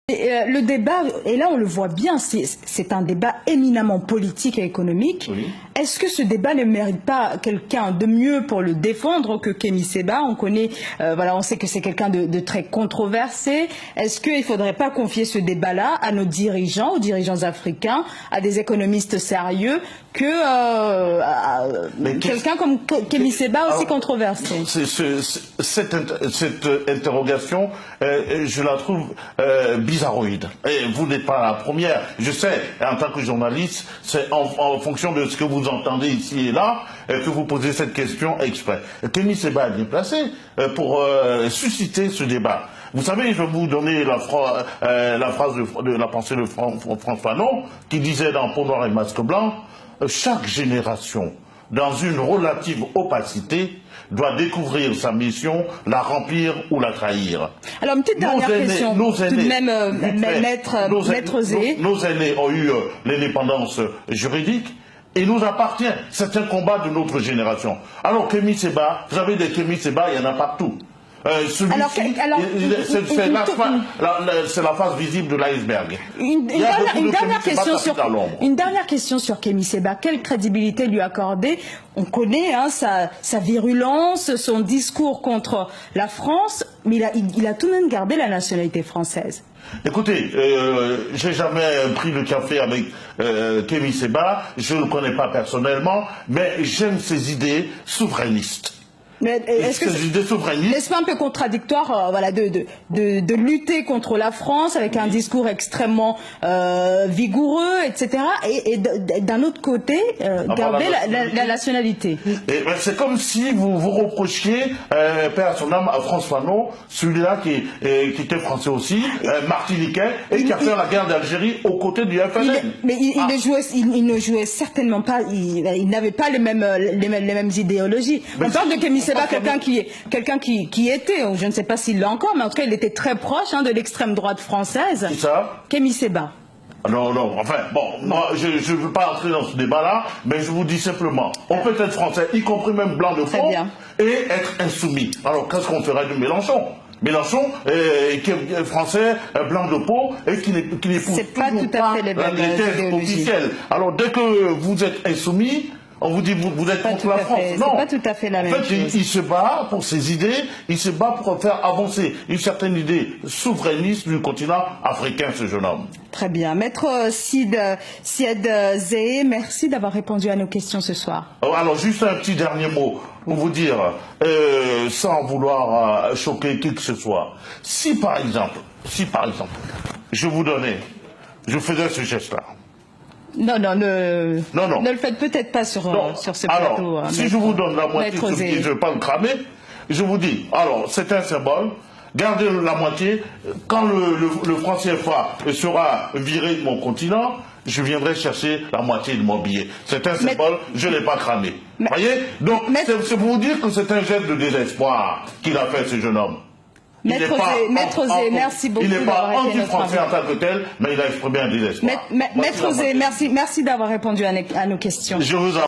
Le débat, et là on le voit bien, c'est un débat éminemment politique et économique. Oui. Est-ce que ce débat ne mérite pas quelqu'un de mieux pour le défendre que Kémy Séba? On connaît, voilà, on sait que c'est quelqu'un de très controversé. Est-ce qu'il ne faudrait pas confier ce débat-là à nos dirigeants, aux dirigeants africains, à des économistes sérieux, que quelqu'un comme Kémy Séba aussi controversé? Cette interrogation, je la trouve bizarroïde. Et vous n'êtes pas la première. Je sais, en tant que journaliste, c'est en fonction de ce que vous entendez ici et là que vous posez cette question exprès. Kémy Séba est bien placé pour susciter ce débat. Vous savez, je vais vous donner la phrase de la pensée de Frantz Fanon, qui disait dans Peau noire et masque blanc, chaque génération, dans une relative opacité, doit découvrir sa mission, la remplir ou la trahir. Alors, une petite dernière question, tout de même, Maître Zé. Nos aînés ont eu l'indépendance juridique, et nous appartient. C'est un combat de notre génération. Alors, Kémy Séba, vous savez, des Kémy Séba, il y en a partout. C'est la face visible de l'iceberg. Une dernière question sur Kémy Séba. Quelle crédibilité lui accorder? On connaît sa virulence, son discours contre la France, mais il a tout de même gardé la nationalité française. Écoutez, j'ai jamais pris le café avec Kémy Séba, je ne le connais pas personnellement, mais j'aime ses idées souverainistes. Mais est-ce que n'est-ce pas un peu contradictoire voilà, de lutter contre la France avec un discours extrêmement vigoureux, etc. et d'un autre côté garder la nationalité? C'est comme si vous reprochiez, paix à son âme, à Frantz Fanon, celui-là qui était français aussi, martiniquais, et qui a fait la guerre d'Algérie aux côtés du FLN. Mais il ne jouait certainement pas, il n'avait pas les mêmes idéologies. On parle de Kémy Séba, quelqu'un qui était, je ne sais pas s'il l'a encore, mais en tout cas il était très proche de l'extrême droite française. Qui ça? Kémy Séba. Non, enfin, bon, moi je ne veux pas entrer dans ce débat-là, mais je vous dis simplement, on peut être français, y compris même blanc de peau, et être insoumis. Alors qu'est-ce qu'on ferait de Mélenchon? Mélenchon, qui est français, blanc de peau, et qui n'épouse pas tout à fait les thèses officielles. Alors dès que vous êtes insoumis, on vous dit vous êtes contre la France. Non, c'est pas tout à fait la même chose. Il se bat pour ses idées, il se bat pour faire avancer une certaine idée souverainiste du continent africain, ce jeune homme. Très bien. Maître Sied Zé, merci d'avoir répondu à nos questions ce soir. Alors, juste un petit dernier mot pour vous dire, sans vouloir choquer qui que ce soit, si par exemple, je faisais ce geste-là. Non, ne le faites peut-être pas sur ce plateau. Alors, si je vous donne la moitié, je ne veux pas me cramer, je vous dis, alors, c'est un symbole, gardez la moitié, quand le franc CFA sera viré de mon continent, je viendrai chercher la moitié de mon billet. C'est un symbole, je ne l'ai pas cramé. Vous voyez? Donc, c'est pour vous dire que c'est un geste de désespoir qu'il a fait, ce jeune homme. Maître Zé, merci beaucoup. Il n'est pas anti-français en tant que tel, mais il a exprimé un désespoir. Maître Zé, merci d'avoir répondu à nos questions. Je vous en